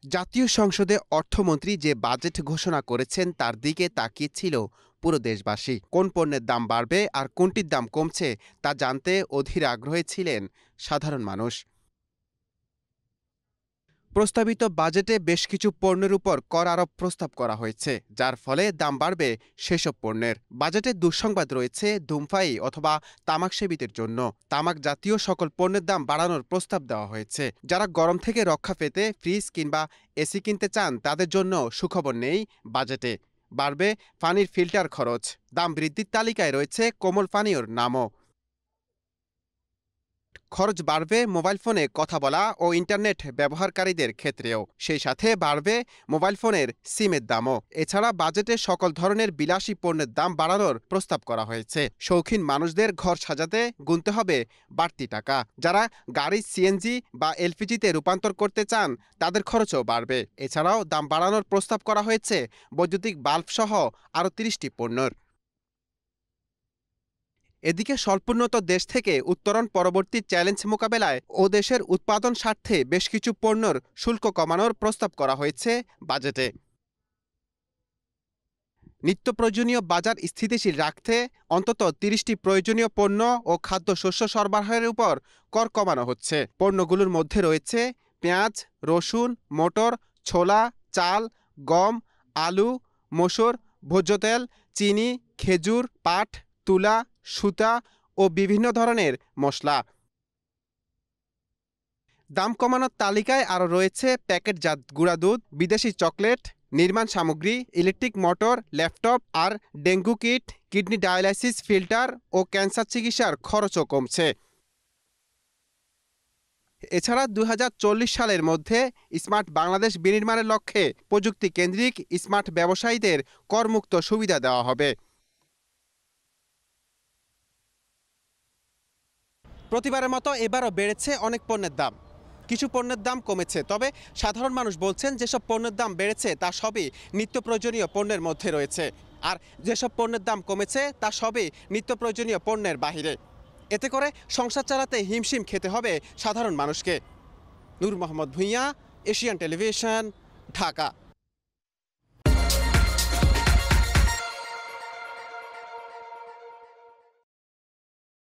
জাতীয় সংসদে অর্থমন্ত্রী যে বাজেট ঘোষণা করেছেন তার দিকে তাকিয়ে ছিল পুরো দেশবাসী। কোন পণ্যের দাম বাড়বে আর কোনটির দাম কমছে তা জানতে অধীর আগ্রহে ছিলেন সাধারণ মানুষ। প্রস্তাবিত বাজেটে বেশ কিছু পণ্যের উপর কর আরোপ প্রস্তাব করা হয়েছে, যার ফলে দাম বাড়বে সেসব পণ্যের। বাজেটে দুঃসংবাদ রয়েছে ধূমপায়ী অথবা তামাক সেবীদের জন্য। তামাক জাতীয় সকল পণ্যের দাম বাড়ানোর প্রস্তাব দেওয়া হয়েছে। যারা গরম থেকে রক্ষা পেতে ফ্রিজ কিংবা এসি কিনতে চান তাদের জন্য সুখবর নেই বাজেটে। বাড়বে পানির ফিল্টার খরচ। দাম বৃদ্ধির তালিকায় রয়েছে কোমল পানীয়র নামও। খরচ বাড়বে মোবাইল ফোনে কথা বলা ও ইন্টারনেট ব্যবহারকারীদের ক্ষেত্রেও। সেই সাথে বাড়বে মোবাইল ফোনের সিমের দামও। এছাড়া বাজেটে সকল ধরনের বিলাসী পণ্যের দাম বাড়ানোর প্রস্তাব করা হয়েছে। শৌখিন মানুষদের ঘর সাজাতে গুনতে হবে বাড়তি টাকা। যারা গাড়ি সিএনজি বা এলপিজিতে রূপান্তর করতে চান তাদের খরচও বাড়বে। এছাড়াও দাম বাড়ানোর প্রস্তাব করা হয়েছে বৈদ্যুতিক বাল্ব সহ আরও ৩০টি পণ্যর। এদিকে স্বল্পোন্নত দেশ থেকে উত্তরণ পরবর্তী চ্যালেঞ্জ মোকাবেলায় ও দেশের উৎপাদন স্বার্থে বেশ কিছু পণ্যর শুল্ক কমানোর প্রস্তাব করা হয়েছে বাজেটে। নিত্য প্রয়োজনীয় বাজার স্থিতিশীল রাখতে অন্তত ৩০টি প্রয়োজনীয় পণ্য ও খাদ্যশস্য সরবরাহের উপর কর কমানো হচ্ছে। পণ্যগুলোর মধ্যে রয়েছে পেঁয়াজ, রসুন, মটর, ছোলা, চাল, গম, আলু, মসুর, ভোজ্য তেল, চিনি, খেজুর, পাট, তুলা, সুতা ও বিভিন্ন ধরনের মসলা। দাম কমানোর তালিকায় আরও রয়েছে প্যাকেটজাত গুঁড়া দুধ, বিদেশি চকলেট, নির্মাণ সামগ্রী, ইলেকট্রিক মোটর, ল্যাপটপ আর dengue kit, kidney dialysis filter ও ক্যান্সার চিকিৎসার খরচও কমছে। এছাড়া ২০৪০ সালের মধ্যে স্মার্ট বাংলাদেশ বিনির্মাণের লক্ষ্যে প্রযুক্তি কেন্দ্রিক স্মার্ট ব্যবসায়ীদের করমুক্ত সুবিধা দেওয়া হবে। প্রতিবারের মতো এবারও বেড়েছে অনেক পণ্যের দাম। কিছু পণ্যের দাম কমেছে, তবে সাধারণ মানুষ বলছেন যেসব পণ্যের দাম বেড়েছে তা সবই নিত্য প্রয়োজনীয় পণ্যের মধ্যে রয়েছে, আর যেসব পণ্যের দাম কমেছে তা সবই নিত্য প্রয়োজনীয় পণ্যের বাহিরে। এতে করে সংসার চালাতে হিমশিম খেতে হবে সাধারণ মানুষকে। নূর মোহাম্মদ ভূঁইয়া, এশিয়ান টেলিভিশন, ঢাকা।